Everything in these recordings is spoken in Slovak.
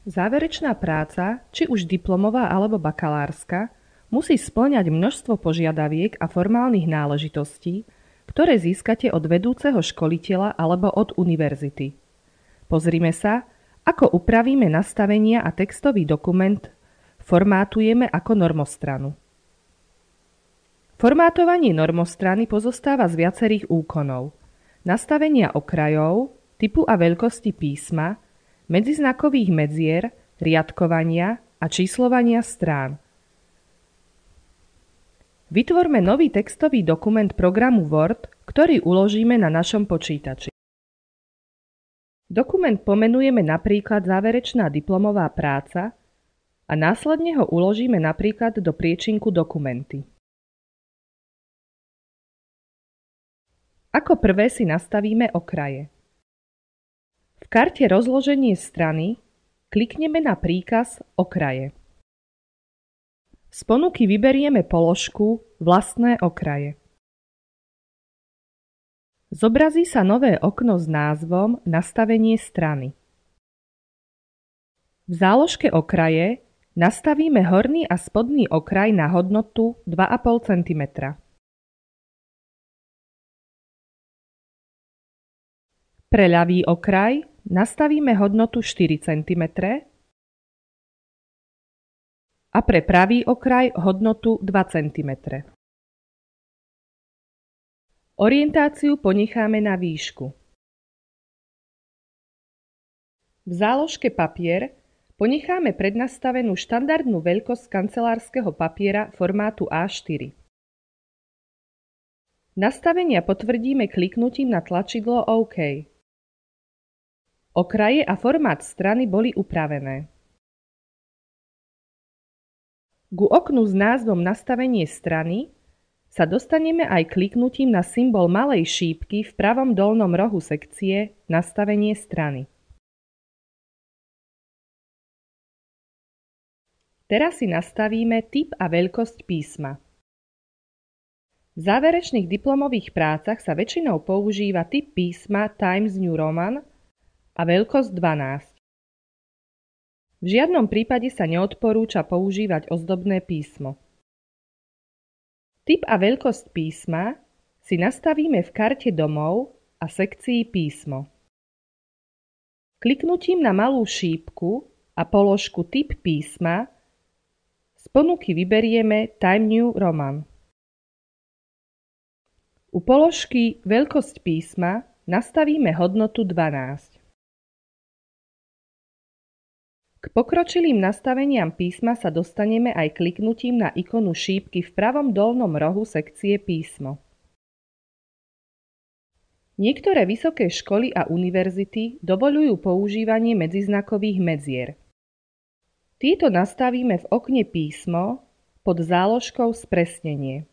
Záverečná práca, či už diplomová alebo bakalárska, musí spĺňať množstvo požiadaviek a formálnych náležitostí, ktoré získate od vedúceho školiteľa alebo od univerzity. Pozrime sa, ako upravíme nastavenia a textový dokument formátujeme ako normostranu. Formátovanie normostrany pozostáva z viacerých úkonov. Nastavenia okrajov, typu a veľkosti písma, medziznakových medzier, riadkovania a číslovania strán. Vytvorme nový textový dokument programu Word, ktorý uložíme na našom počítači. Dokument pomenujeme napríklad záverečná diplomová práca a následne ho uložíme napríklad do priečinku Dokumenty. Ako prvé si nastavíme okraje. V karte Rozloženie strany klikneme na príkaz Okraje. Z ponuky vyberieme položku Vlastné okraje. Zobrazí sa nové okno s názvom Nastavenie strany. V záložke Okraje nastavíme horný a spodný okraj na hodnotu 2,5 cm. Pre ľavý okraj nastavíme hodnotu 4 cm a pre pravý okraj hodnotu 2 cm. Orientáciu ponecháme na výšku. V záložke Papier ponecháme prednastavenú štandardnú veľkosť kancelárskeho papiera formátu A4. Nastavenia potvrdíme kliknutím na tlačidlo OK. Okraje a formát strany boli upravené. Ku oknu s názvom Nastavenie strany sa dostaneme aj kliknutím na symbol malej šípky v pravom dolnom rohu sekcie Nastavenie strany. Teraz si nastavíme typ a veľkosť písma. V záverečných diplomových prácach sa väčšinou používa typ písma Times New Roman a veľkosť 12. V žiadnom prípade sa neodporúča používať ozdobné písmo. Typ a veľkosť písma si nastavíme v karte Domov a sekcii Písmo. Kliknutím na malú šípku a položku Typ písma z ponuky vyberieme Time New Roman. U položky Veľkosť písma nastavíme hodnotu 12. K pokročilým nastaveniam písma sa dostaneme aj kliknutím na ikonu šípky v pravom dolnom rohu sekcie Písmo. Niektoré vysoké školy a univerzity dovoľujú používanie medziznakových medzier. Tieto nastavíme v okne Písmo pod záložkou Spresnenie.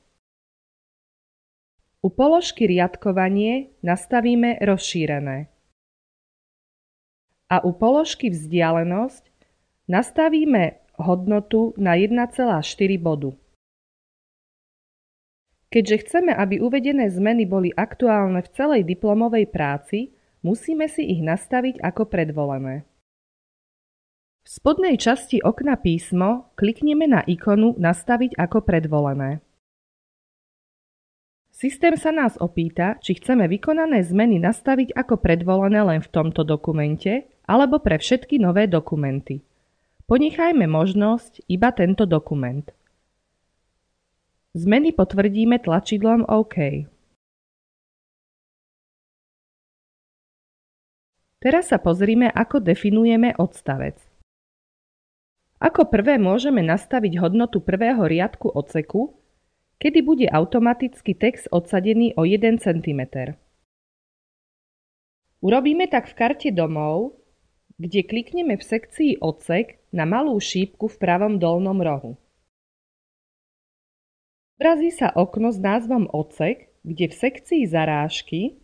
U položky Riadkovanie nastavíme Rozšírené. A u položky Vzdialenosť nastavíme hodnotu na 1,4 bodu. Keďže chceme, aby uvedené zmeny boli aktuálne v celej diplomovej práci, musíme si ich nastaviť ako predvolené. V spodnej časti okna Písmo klikneme na ikonu Nastaviť ako predvolené. Systém sa nás opýta, či chceme vykonané zmeny nastaviť ako predvolené len v tomto dokumente alebo pre všetky nové dokumenty. Ponechajme možnosť iba tento dokument. Zmeny potvrdíme tlačidlom OK. Teraz sa pozrime, ako definujeme odstavec. Ako prvé môžeme nastaviť hodnotu prvého riadku odseku, kedy bude automaticky text odsadený o 1 cm. Urobíme tak v karte Domov, kde klikneme v sekcii Odsek na malú šípku v pravom dolnom rohu. Zobrazí sa okno s názvom Odsek, kde v sekcii Zarážky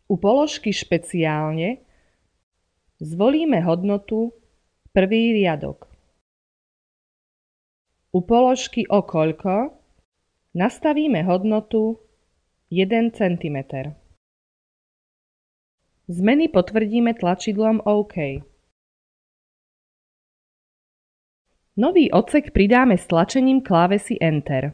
u položky Špeciálne zvolíme hodnotu prvý riadok. U položky O koľko nastavíme hodnotu 1 cm. Zmeny potvrdíme tlačidlom OK. Nový odsek pridáme stlačením klávesy Enter.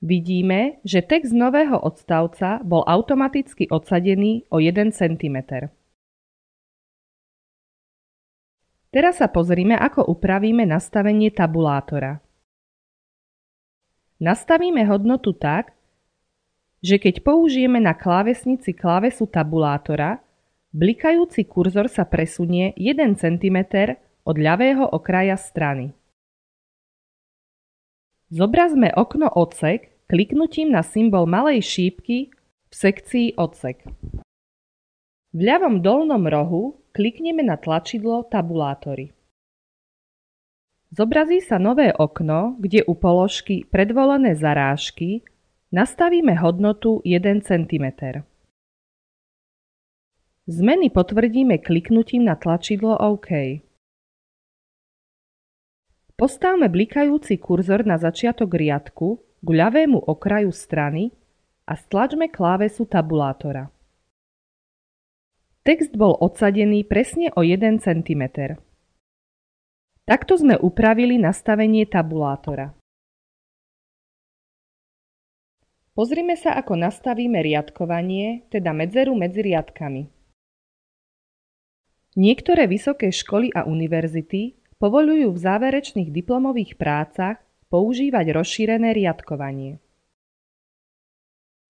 Vidíme, že text nového odstavca bol automaticky odsadený o 1 cm. Teraz sa pozrime, ako upravíme nastavenie tabulátora. Nastavíme hodnotu tak, že keď použijeme na klávesnici klávesu tabulátora, blikajúci kurzor sa presunie 1 cm od ľavého okraja strany. Zobrazme okno Odsek kliknutím na symbol malej šípky v sekcii Odsek. V ľavom dolnom rohu klikneme na tlačidlo Tabulátory. Zobrazí sa nové okno, kde u položky Predvolené zarážky nastavíme hodnotu 1 cm. Zmeny potvrdíme kliknutím na tlačidlo OK. Postavme blikajúci kurzor na začiatok riadku k ľavému okraju strany a stlačme klávesu tabulátora. Text bol odsadený presne o 1 cm. Takto sme upravili nastavenie tabulátora. Pozrime sa, ako nastavíme riadkovanie, teda medzeru medzi riadkami. Niektoré vysoké školy a univerzity povoľujú v záverečných diplomových prácach používať rozšírené riadkovanie.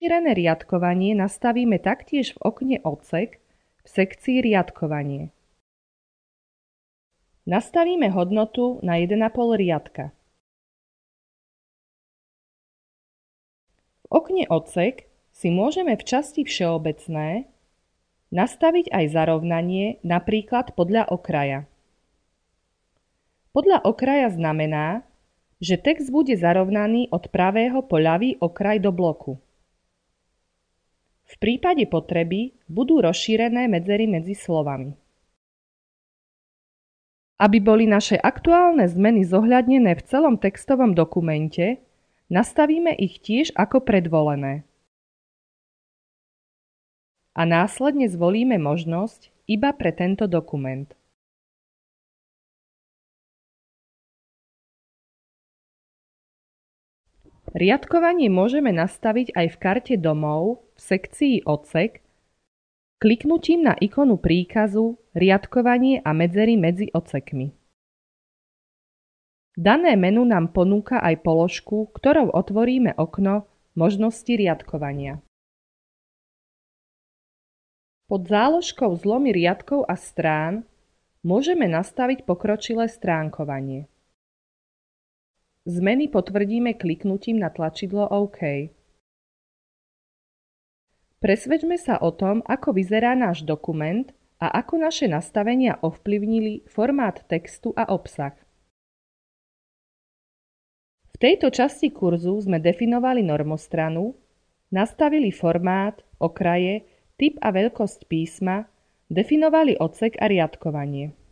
Rozšírené riadkovanie nastavíme taktiež v okne Odsek v sekcii Riadkovanie. Nastavíme hodnotu na 1,5 riadka. V okne Odsek si môžeme v časti Všeobecné nastaviť aj zarovnanie, napríklad podľa okraja. Podľa okraja znamená, že text bude zarovnaný od pravého po ľavý okraj do bloku. V prípade potreby budú rozšírené medzery medzi slovami. Aby boli naše aktuálne zmeny zohľadnené v celom textovom dokumente, nastavíme ich tiež ako predvolené. A následne zvolíme možnosť iba pre tento dokument. Riadkovanie môžeme nastaviť aj v karte domov v sekcii Odsek kliknutím na ikonu príkazu Riadkovanie a medzery medzi odsekmi. Dané menu nám ponúka aj položku, ktorou otvoríme okno Možnosti riadkovania. Pod záložkou Zlomy riadkov a strán môžeme nastaviť pokročilé stránkovanie. Zmeny potvrdíme kliknutím na tlačidlo OK. Presvedčme sa o tom, ako vyzerá náš dokument a ako naše nastavenia ovplyvnili formát textu a obsah. V tejto časti kurzu sme definovali normostranu, nastavili formát, okraje, typ a veľkosť písma, definovali odsek a riadkovanie.